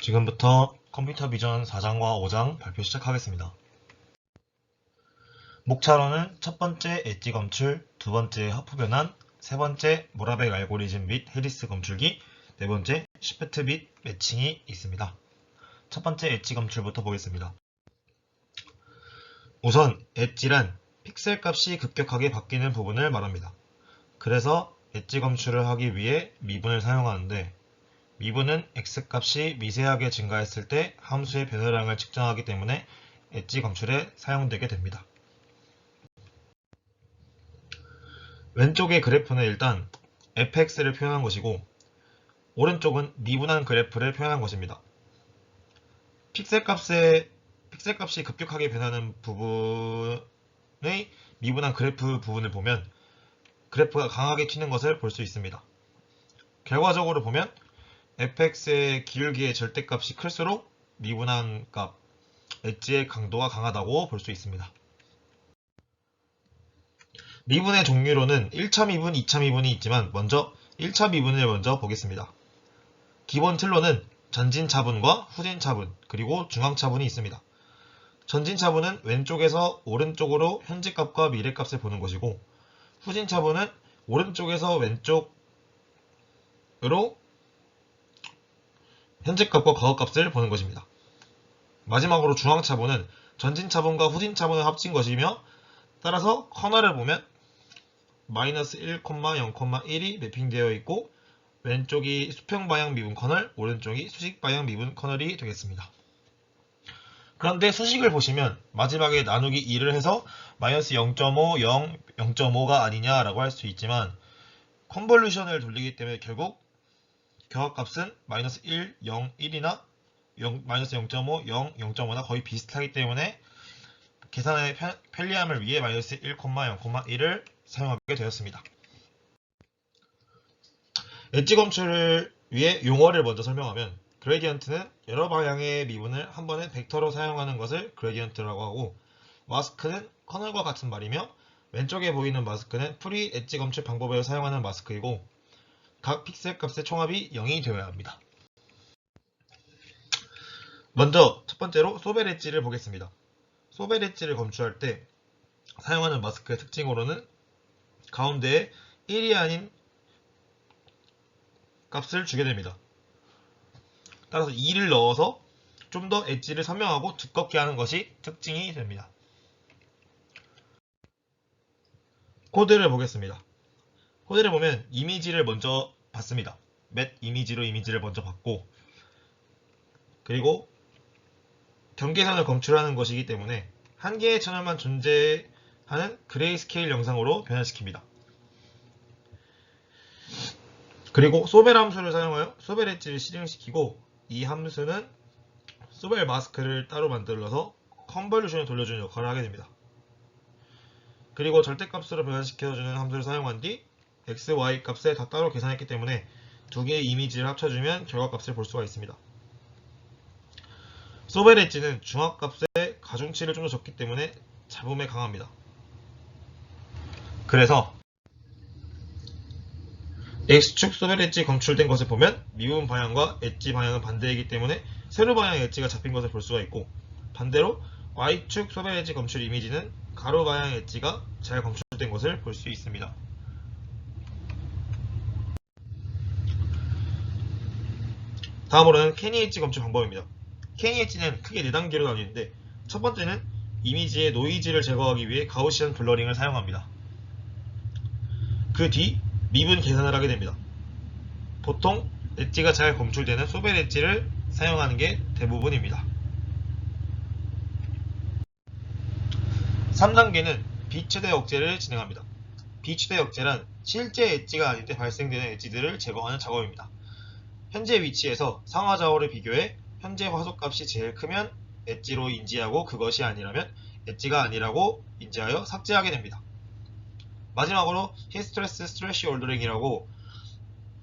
지금부터 컴퓨터 비전 4장과 5장 발표 시작하겠습니다. 목차로는 첫 번째 엣지 검출, 두 번째 하프 변환, 세 번째 모라벡 알고리즘 및 해리스 검출기, 네 번째 시프트 및 매칭이 있습니다. 첫 번째 엣지 검출부터 보겠습니다. 우선 엣지란 픽셀 값이 급격하게 바뀌는 부분을 말합니다. 그래서 엣지 검출을 하기 위해 미분을 사용하는데, 미분은 x값이 미세하게 증가했을 때 함수의 변화량을 측정하기 때문에 엣지 검출에 사용되게 됩니다. 왼쪽의 그래프는 일단 fx를 표현한 것이고, 오른쪽은 미분한 그래프를 표현한 것입니다. 픽셀값이 급격하게 변하는 부분의 미분한 그래프 부분을 보면 그래프가 강하게 튀는 것을 볼 수 있습니다. 결과적으로 보면 fx의 기울기의 절대값이 클수록 미분한 값, 엣지의 강도가 강하다고 볼 수 있습니다. 미분의 종류로는 1차 미분, 2차 미분이 있지만 먼저 1차 미분을 먼저 보겠습니다. 기본 틀로는 전진 차분과 후진 차분, 그리고 중앙 차분이 있습니다. 전진 차분은 왼쪽에서 오른쪽으로 현재값과 미래값을 보는 것이고, 후진 차분은 오른쪽에서 왼쪽으로 현재값과 과거값을 보는 것입니다. 마지막으로 중앙 차분은 전진 차분과 후진 차분을 합친 것이며, 따라서 커널을 보면 마이너스 1, 0,1이 매핑되어 있고, 왼쪽이 수평 방향 미분 커널, 오른쪽이 수직 방향 미분 커널이 되겠습니다. 그런데 수식을 보시면 마지막에 나누기 2를 해서 마이너스 0.5, 0, 0.5가 아니냐라고 할 수 있지만, 컨볼루션을 돌리기 때문에 결국 결합값은 마이너스 1, 0, 1이나 마이너스 0.5, 0, 0.5나 거의 비슷하기 때문에 계산의 편리함을 위해 마이너스 1, 0,1을 사용하게 되었습니다. 엣지 검출을 위해 용어를 먼저 설명하면, 그레디언트는 여러 방향의 미분을 한 번에 벡터로 사용하는 것을 그레디언트라고 하고, 마스크는 커널과 같은 말이며, 왼쪽에 보이는 마스크는 프리 엣지 검출 방법에서 사용하는 마스크이고, 각 픽셀 값의 총합이 0이 되어야 합니다. 먼저 첫 번째로 소벨 엣지를 보겠습니다. 소벨 엣지를 검출할 때 사용하는 마스크의 특징으로는 가운데에 1이 아닌 값을 주게 됩니다. 따라서 2를 넣어서 좀 더 엣지를 선명하고 두껍게 하는 것이 특징이 됩니다. 코드를 보겠습니다. 코드를 보면 이미지를 먼저 받습니다. 맷 이미지로 이미지를 먼저 받고, 그리고 경계선을 검출하는 것이기 때문에 한 개의 채널만 존재하는 그레이스케일 영상으로 변환시킵니다. 그리고 소벨 함수를 사용하여 소벨 엣지를 실행시키고, 이 함수는 소벨 마스크를 따로 만들어서 컨볼루션을 돌려주는 역할을 하게 됩니다. 그리고 절대값으로 변환시켜주는 함수를 사용한 뒤 x, y 값을 다 따로 계산했기 때문에 두 개의 이미지를 합쳐주면 결과값을 볼 수가 있습니다. 소벨 엣지는 중앙값의 가중치를 좀 더 적기 때문에 잡음에 강합니다. 그래서 X축 소벨 엣지 검출된 것을 보면 미분 방향과 엣지 방향은 반대이기 때문에 세로 방향의 엣지가 잡힌 것을 볼 수가 있고, 반대로 Y축 소벨 엣지 검출 이미지는 가로 방향의 엣지가 잘 검출된 것을 볼 수 있습니다. 다음으로는 캐니 엣지 검출 방법입니다. 캐니 엣지는 크게 4단계로 나뉘는데, 첫 번째는 이미지의 노이즈를 제거하기 위해 가우시안 블러링을 사용합니다. 그 뒤 미분 계산을 하게 됩니다. 보통 엣지가 잘 검출되는 소벨 엣지를 사용하는 게 대부분입니다. 3단계는 비추대 억제를 진행합니다. 비추대 억제란 실제 엣지가 아닌데 발생되는 엣지들을 제거하는 작업입니다. 현재 위치에서 상하 좌우를 비교해 현재 화소값이 제일 크면 엣지로 인지하고, 그것이 아니라면 엣지가 아니라고 인지하여 삭제하게 됩니다. 마지막으로 히스트레스 스트레시홀더링이라고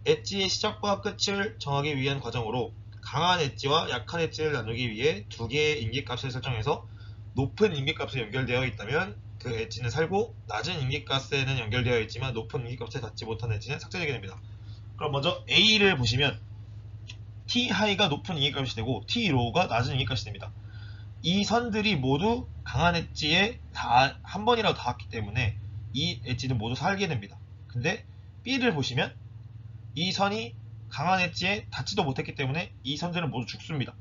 엣지의 시작과 끝을 정하기 위한 과정으로 강한 엣지와 약한 엣지를 나누기 위해 두 개의 임기값을 설정해서 높은 임기값에 연결되어 있다면 그 엣지는 살고, 낮은 임기값에는 연결되어 있지만 높은 임기값에 닿지 못한 엣지는 삭제되게 됩니다. 그럼 먼저 A를 보시면, t 하이가 높은 이익값이 되고 t 로우가 낮은 이익값이 됩니다. 이 선들이 모두 강한 엣지에 다 한 번이라도 닿았기 때문에 이 엣지는 모두 살게 됩니다. 근데 B를 보시면 이 선이 강한 엣지에 닿지도 못했기 때문에 이 선들은 모두 죽습니다.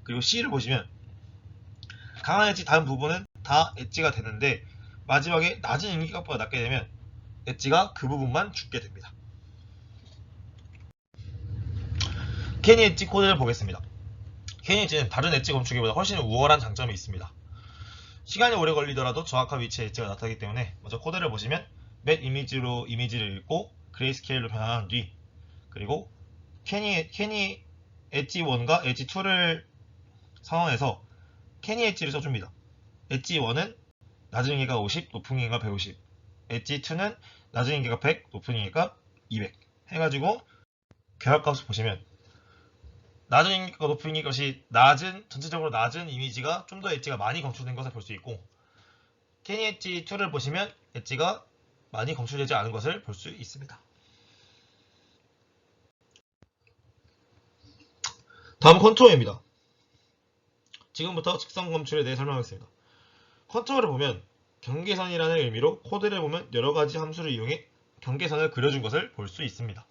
그리고 C를 보시면 강한 엣지 닿은 부분은 다 엣지가 되는데 마지막에 낮은 인기값보다 낮게 되면 엣지가 그 부분만 죽게 됩니다. 케니 엣지 코드를 보겠습니다. 케니 엣지는 다른 엣지 검출기보다 훨씬 우월한 장점이 있습니다. 시간이 오래 걸리더라도 정확한 위치에 엣지가 나타나기 때문에 먼저 코드를 보시면 맷 이미지로 이미지를 읽고 그레이스케일로 변환한 뒤 그리고 케니 엣지 1과 엣지 2를 상황해서 케니 엣지를 써줍니다. 엣지 1은 낮은 인기가 50, 높은 인기가 150. 엣지 2는 낮은 인기가 100, 높은 인기가 200 해가지고 결합값을 보시면 낮은 인기값과 높은 인기값이 전체적으로 낮은 이미지가 좀 더 엣지가 많이 검출된 것을 볼 수 있고 케니 엣지 2를 보시면 엣지가 많이 검출되지 않은 것을 볼 수 있습니다. 다음 컨투어입니다. 지금부터 직선 검출에 대해 설명하겠습니다. 컨투어를 보면 경계선이라는 의미로 코드를 보면 여러가지 함수를 이용해 경계선을 그려준 것을 볼 수 있습니다.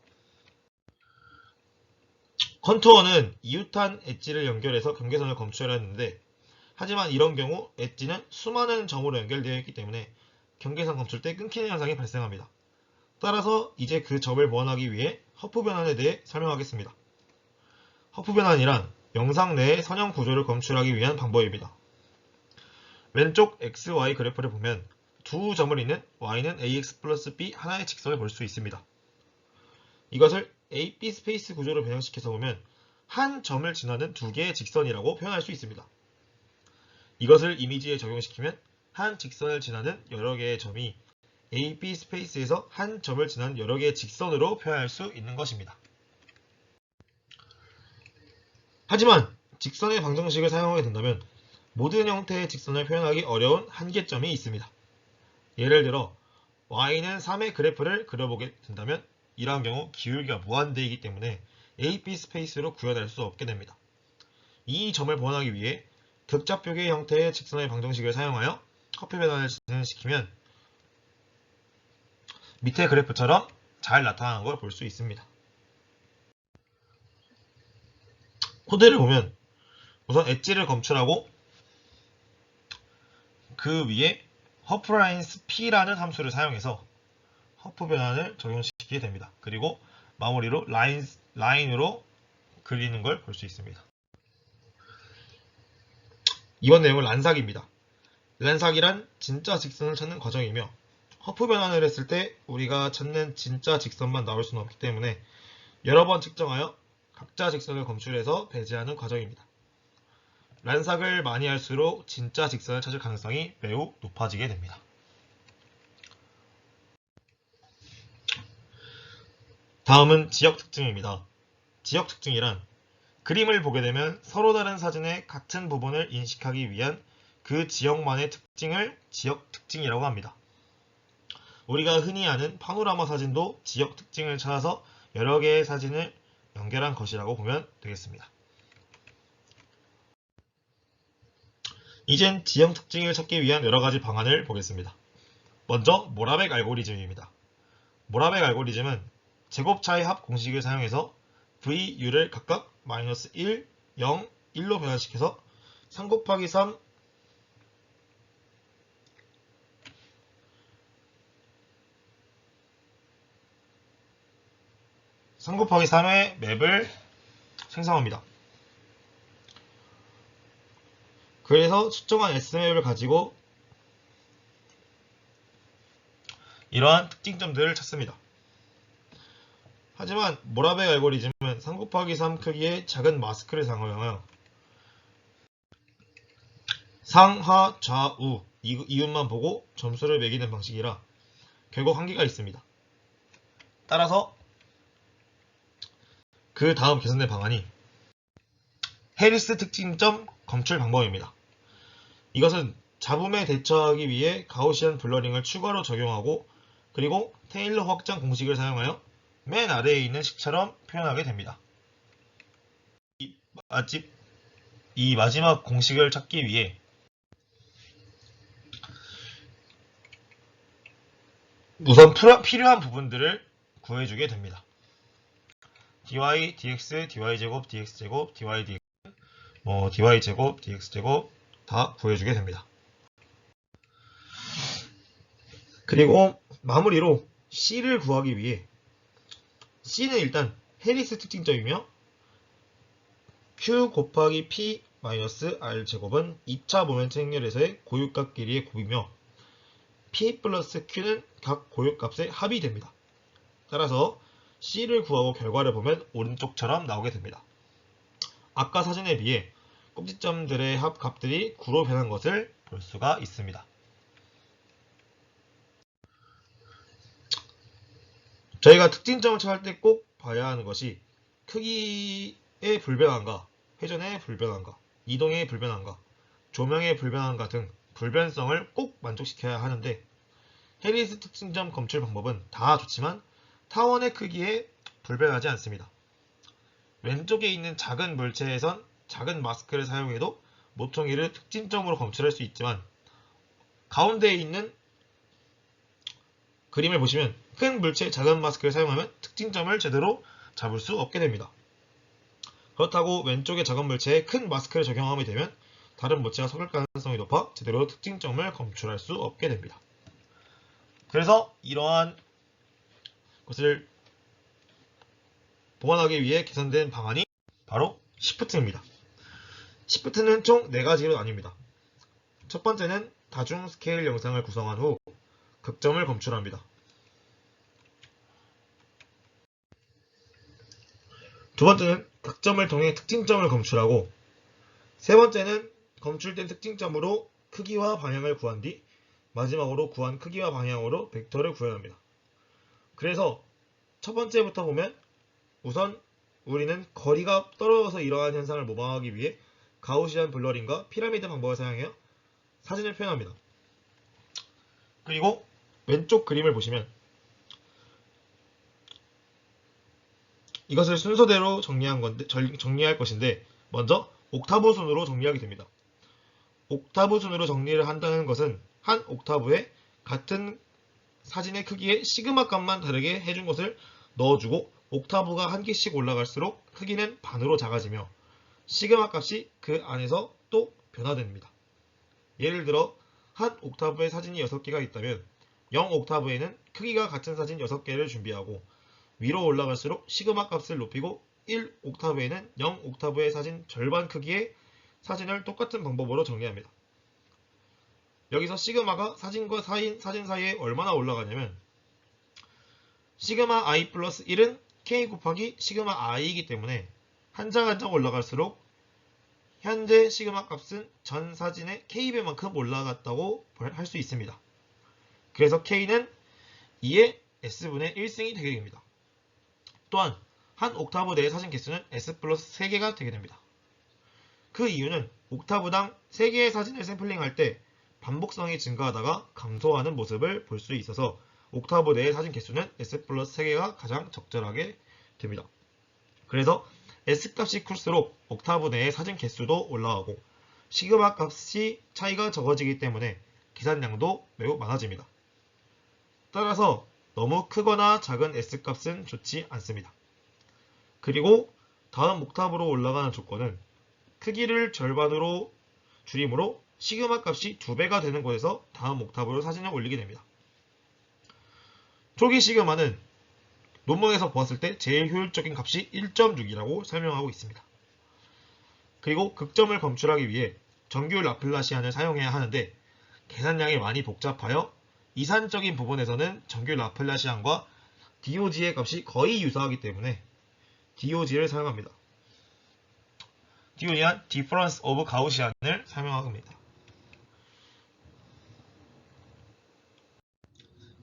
컨투어는 이웃한 엣지를 연결해서 경계선을 검출했는데 하지만 이런 경우 엣지는 수많은 점으로 연결되어 있기 때문에 경계선 검출 때 끊기는 현상이 발생합니다. 따라서 이제 그 점을 보완하기 위해 허프 변환에 대해 설명하겠습니다. 허프 변환이란 영상 내의 선형 구조를 검출하기 위한 방법입니다. 왼쪽 XY 그래프를 보면 두 점을 잇는 Y는 AX 플러스 B 하나의 직선을 볼 수 있습니다. 이것을 AB 스페이스 구조로 변형시켜서 보면 한 점을 지나는 두 개의 직선이라고 표현할 수 있습니다. 이것을 이미지에 적용시키면 한 직선을 지나는 여러 개의 점이 AB 스페이스에서 한 점을 지나는 여러 개의 직선으로 표현할 수 있는 것입니다. 하지만 직선의 방정식을 사용하게 된다면 모든 형태의 직선을 표현하기 어려운 한계점이 있습니다. 예를 들어 y는 3의 그래프를 그려보게 된다면 이러한 경우 기울기가 무한대이기 때문에 AB 스페이스로 구현할 수 없게 됩니다. 이 점을 보완하기 위해 극좌표계 형태의 직선의 방정식을 사용하여 허프 변환을 진행시키면 밑의 그래프처럼 잘 나타나는 걸 볼 수 있습니다. 코드를 보면 우선 엣지를 검출하고 그 위에 허프라인스 P라는 함수를 사용해서 허프 변환을 적용시키게 됩니다. 그리고 마무리로 라인으로 그리는 걸 볼 수 있습니다. 이번 내용은 란삭입니다. 란삭이란 진짜 직선을 찾는 과정이며 허프 변환을 했을 때 우리가 찾는 진짜 직선만 나올 수는 없기 때문에 여러 번 측정하여 각자 직선을 검출해서 배제하는 과정입니다. 란삭을 많이 할수록 진짜 직선을 찾을 가능성이 매우 높아지게 됩니다. 다음은 지역 특징입니다. 지역 특징이란 그림을 보게 되면 서로 다른 사진의 같은 부분을 인식하기 위한 그 지역만의 특징을 지역 특징이라고 합니다. 우리가 흔히 아는 파노라마 사진도 지역 특징을 찾아서 여러 개의 사진을 연결한 것이라고 보면 되겠습니다. 이젠 지역 특징을 찾기 위한 여러 가지 방안을 보겠습니다. 먼저 모라벡 알고리즘입니다. 모라벡 알고리즘은 제곱차의 합 공식을 사용해서 VU를 각각 -1, 0, 1로 변환시켜서 3 곱하기 3 3 곱하기 3의 맵을 생성합니다. 그래서 수정한 S맵을 가지고 이러한 특징점들을 찾습니다. 하지만 모라벡 알고리즘은 3 곱하기 3 크기의 작은 마스크를 사용하여 상하 좌우 이웃만 보고 점수를 매기는 방식이라 결국 한계가 있습니다. 따라서 그 다음 개선된 방안이 해리스 특징점 검출 방법입니다. 이것은 잡음에 대처하기 위해 가우시안 블러링을 추가로 적용하고 그리고 테일러 확장 공식을 사용하여 맨 아래에 있는 식처럼 표현하게 됩니다. 이 마지막 공식을 찾기 위해 우선 필요한 부분들을 구해주게 됩니다. dy, dx, dy제곱, dx제곱, dy, dx, dy제곱, dx제곱 다 구해주게 됩니다. 그리고 마무리로 c를 구하기 위해 c는 일단 해리스 특징점이며 q 곱하기 p 마이너스 r 제곱은 2차 모멘트 행렬에서의 고유값 길이의 곱이며 p 플러스 q는 각 고유값의 합이 됩니다. 따라서 c를 구하고 결과를 보면 오른쪽처럼 나오게 됩니다. 아까 사진에 비해 꼭지점들의 합 값들이 9로 변한 것을 볼 수가 있습니다. 저희가 특징점을 찾을 때 꼭 봐야 하는 것이 크기의 불변함과 회전의 불변함과 이동의 불변함과 조명의 불변함과 등 불변성을 꼭 만족시켜야 하는데 해리스 특징점 검출 방법은 다 좋지만 타원의 크기에 불변하지 않습니다. 왼쪽에 있는 작은 물체에선 작은 마스크를 사용해도 모퉁이를 특징점으로 검출할 수 있지만 가운데에 있는 그림을 보시면 큰 물체 작은 마스크를 사용하면 특징점을 제대로 잡을 수 없게 됩니다. 그렇다고 왼쪽의 작은 물체에 큰 마스크를 적용하게 되면 다른 물체와 섞을 가능성이 높아 제대로 특징점을 검출할 수 없게 됩니다. 그래서 이러한 것을 보완하기 위해 개선된 방안이 바로 시프트입니다. 시프트는 총 4가지로 나뉩니다. 첫 번째는 다중 스케일 영상을 구성한 후 극점을 검출합니다. 두 번째는 극점을 통해 특징점을 검출하고 세 번째는 검출된 특징점으로 크기와 방향을 구한 뒤 마지막으로 구한 크기와 방향으로 벡터를 구현합니다. 그래서 첫 번째부터 보면 우선 우리는 거리가 떨어져서 이러한 현상을 모방하기 위해 가우시안 블러링과 피라미드 방법을 사용하여 사진을 표현합니다. 그리고 왼쪽 그림을 보시면 이것을 순서대로 정리할 것인데 먼저 옥타브 순으로 정리하게 됩니다. 옥타브 순으로 정리를 한다는 것은 한 옥타브에 같은 사진의 크기의 시그마 값만 다르게 해준 것을 넣어주고 옥타브가 한 개씩 올라갈수록 크기는 반으로 작아지며 시그마 값이 그 안에서 또 변화됩니다. 예를 들어 한 옥타브에 사진이 6개가 있다면 0옥타브에는 크기가 같은 사진 6개를 준비하고 위로 올라갈수록 시그마 값을 높이고 1옥타브에는 0옥타브의 사진 절반 크기의 사진을 똑같은 방법으로 정리합니다. 여기서 시그마가 사진과 사진 사이에 얼마나 올라가냐면 시그마 i 플러스 1은 k 곱하기 시그마 i이기 때문에 한 장 한 장 올라갈수록 현재 시그마 값은 전 사진의 k배만큼 올라갔다고 할 수 있습니다. 그래서 k는 2의 s분의 1승이 되게 됩니다. 또한 한 옥타브 내의 사진 개수는 s 플러스 3개가 되게 됩니다. 그 이유는 옥타브당 3개의 사진을 샘플링할 때 반복성이 증가하다가 감소하는 모습을 볼 수 있어서 옥타브 내의 사진 개수는 s 플러스 3개가 가장 적절하게 됩니다. 그래서 s 값이 클수록 옥타브 내의 사진 개수도 올라가고 시그마 값이 차이가 적어지기 때문에 계산량도 매우 많아집니다. 따라서 너무 크거나 작은 s 값은 좋지 않습니다. 그리고 다음 옥타브로 올라가는 조건은 크기를 절반으로 줄이므로 시그마 값이 2배가 되는 곳에서 다음 옥타브로 사진을 올리게 됩니다. 초기 시그마는 논문에서 보았을 때 제일 효율적인 값이 1.6이라고 설명하고 있습니다. 그리고 극점을 검출하기 위해 정규 라플라시안을 사용해야 하는데 계산량이 많이 복잡하여 이산적인 부분에서는 정규 라플라시안과 DOG의 값이 거의 유사하기 때문에 DOG를 사용합니다. DOG는 Difference of Gaussian을 설명합니다.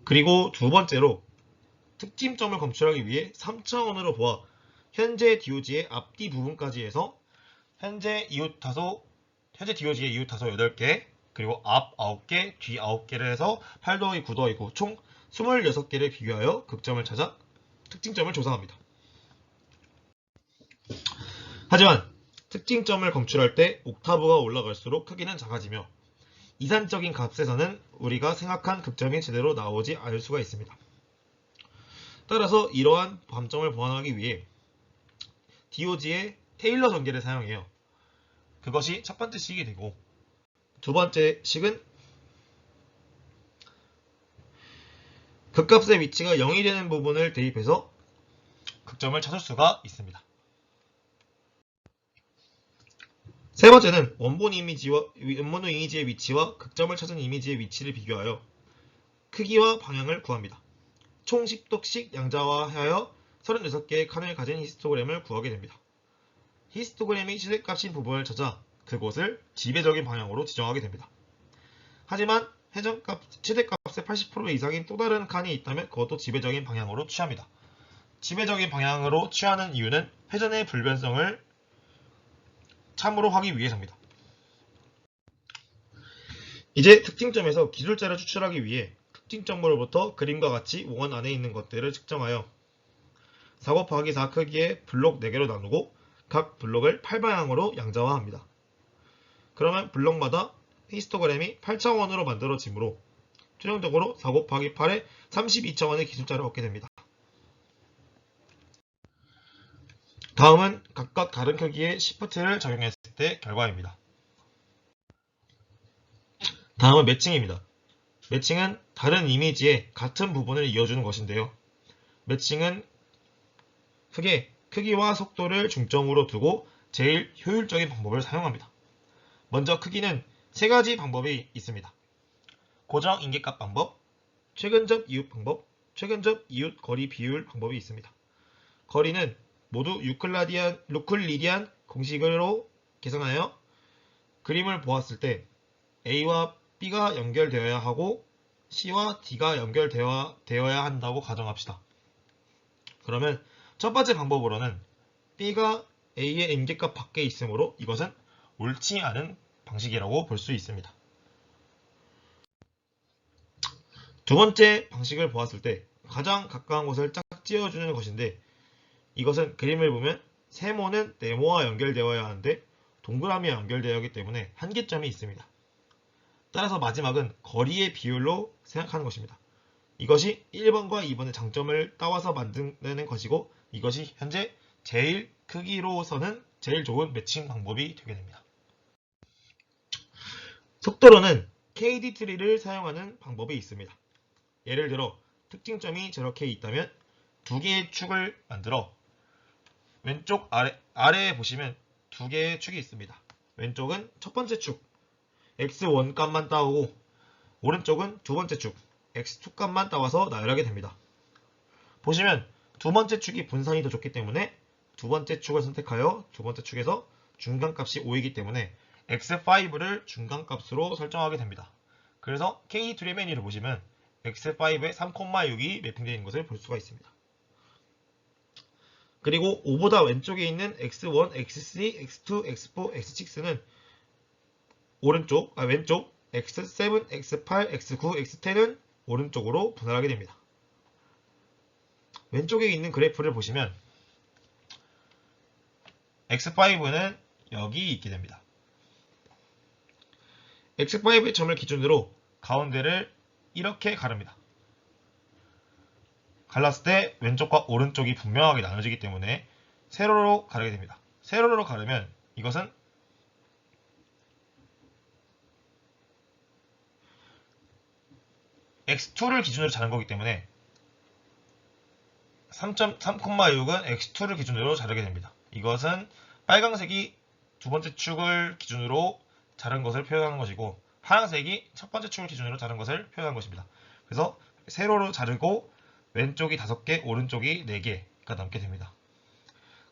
그리고 두 번째로 특징점을 검출하기 위해 3차원으로 보아 현재 DOG의 앞뒤 부분까지 해서 현재 DOG의 이웃 다소 8개 그리고 앞 9개, 뒤 9개를 해서 8 더하기 9 더하기 9 총 26개를 비교하여 극점을 찾아 특징점을 조사합니다. 하지만 특징점을 검출할 때 옥타브가 올라갈수록 크기는 작아지며 이산적인 값에서는 우리가 생각한 극점이 제대로 나오지 않을 수가 있습니다. 따라서 이러한 감점을 보완하기 위해 DOG의 테일러 전개를 사용해요. 그것이 첫 번째 식이 되고, 두 번째 식은 극값의 위치가 0이 되는 부분을 대입해서 극점을 찾을 수가 있습니다. 세 번째는 원본 이미지의 위치와 극점을 찾은 이미지의 위치를 비교하여 크기와 방향을 구합니다. 총 10독씩 양자화하여 36개의 칸을 가진 히스토그램을 구하게 됩니다. 히스토그램이 최대값인 부분을 찾아 그곳을 지배적인 방향으로 지정하게 됩니다. 하지만 최대값의 80% 이상인 또 다른 칸이 있다면 그것도 지배적인 방향으로 취합니다. 지배적인 방향으로 취하는 이유는 회전의 불변성을 참으로 하기 위해서입니다. 이제 특징점에서 기술자를 추출하기 위해 특징점으로부터 그림과 같이 원 안에 있는 것들을 측정하여 4 곱하기 4 크기의 블록 4개로 나누고 각 블록을 8방향으로 양자화합니다. 그러면 블록마다 히스토그램이 8차원으로 만들어지므로 최종적으로 4 곱하기 8의 32차원의 기술자를 얻게 됩니다. 다음은 각각 다른 크기의 시프트를 적용했을 때 결과입니다. 다음은 매칭입니다. 매칭은 다른 이미지의 같은 부분을 이어주는 것인데요. 매칭은 크기와 속도를 중점으로 두고 제일 효율적인 방법을 사용합니다. 먼저 크기는 세 가지 방법이 있습니다. 고정 인계값 방법, 최근접 이웃 방법, 최근접 이웃 거리 비율 방법이 있습니다. 거리는 모두 유클리디안 공식으로 계산하여 그림을 보았을 때 A와 B가 연결되어야 하고 C와 D가 연결되어야 한다고 가정합시다. 그러면 첫 번째 방법으로는 B가 A의 인계값 밖에 있으므로 이것은 옳지 않은 방식이라고 볼 수 있습니다. 두 번째 방식을 보았을 때 가장 가까운 곳을 짝지어주는 것인데, 이것은 그림을 보면 세모는 네모와 연결되어야 하는데 동그라미와 연결되어야 하기 때문에 한계점이 있습니다. 따라서 마지막은 거리의 비율로 생각하는 것입니다. 이것이 1번과 2번의 장점을 따와서 만드는 것이고, 이것이 현재 제일 크기로서는 제일 좋은 매칭 방법이 되게 됩니다. 속도로는 KD 트리를 사용하는 방법이 있습니다. 예를 들어 특징점이 저렇게 있다면 두 개의 축을 만들어 왼쪽 아래에 보시면 두 개의 축이 있습니다. 왼쪽은 첫 번째 축 x1 값만 따오고, 오른쪽은 두 번째 축 x2 값만 따와서 나열하게 됩니다. 보시면 두 번째 축이 분산이 더 좋기 때문에 두 번째 축을 선택하여 두 번째 축에서 중간값이 5이기 때문에 x5를 중간값으로 설정하게 됩니다. 그래서 KD2의 메뉴를 보시면 x5에 3,6이 매핑되어 있는 것을 볼 수가 있습니다. 그리고 5보다 왼쪽에 있는 x1, x3, x2, x4, x6는 왼쪽 x7, x8, x9, x10은 오른쪽으로 분할하게 됩니다. 왼쪽에 있는 그래프를 보시면 x5는 여기 있게 됩니다. x5의 점을 기준으로 가운데를 이렇게 가릅니다. 갈랐을 때 왼쪽과 오른쪽이 분명하게 나눠지기 때문에 세로로 가르게 됩니다. 세로로 가르면 이것은 x2를 기준으로 자른 거기 때문에 3,6은 x2를 기준으로 자르게 됩니다. 이것은 빨강색이 두 번째 축을 기준으로 자른 것을 표현하는 것이고, 파란색이 첫 번째 축을 기준으로 자른 것을 표현하는 것입니다. 그래서 세로로 자르고 왼쪽이 5개, 오른쪽이 4개가 남게 됩니다.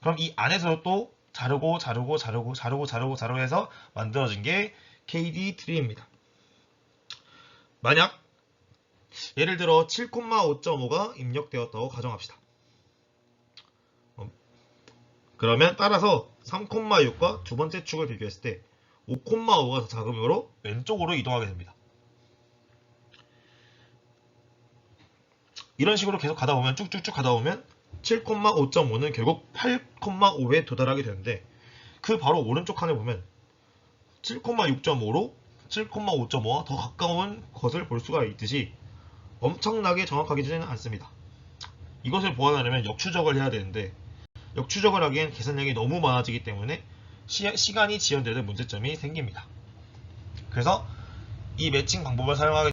그럼 이 안에서 또 자르고 해서 만들어진 게 KD 트리입니다. 만약 예를 들어 7,5.5가 입력되었다고 가정합시다. 그러면 따라서 3,6과 두 번째 축을 비교했을 때 5,5가 더 작으므로 왼쪽으로 이동하게 됩니다. 이런 식으로 계속 가다 보면 쭉쭉쭉 가다 보면 7,5.5는 결국 8,5에 도달하게 되는데, 그 바로 오른쪽 칸에 보면 7,6.5로 7,5.5와 더 가까운 것을 볼 수가 있듯이 엄청나게 정확하지는 않습니다. 이것을 보완하려면 역추적을 해야 되는데 역추적을 하기엔 계산량이 너무 많아지기 때문에 시간이 지연되는 문제점이 생깁니다. 그래서 이 매칭 방법을 사용하게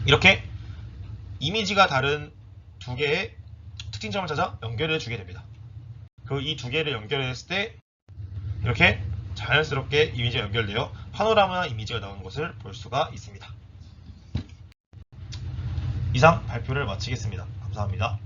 이렇게 이미지가 다른 두 개의 특징점을 찾아 연결해 주게 됩니다. 그 이 두 개를 연결했을 때 이렇게 자연스럽게 이미지가 연결되어 파노라마 이미지가 나오는 것을 볼 수가 있습니다. 이상 발표를 마치겠습니다. 감사합니다.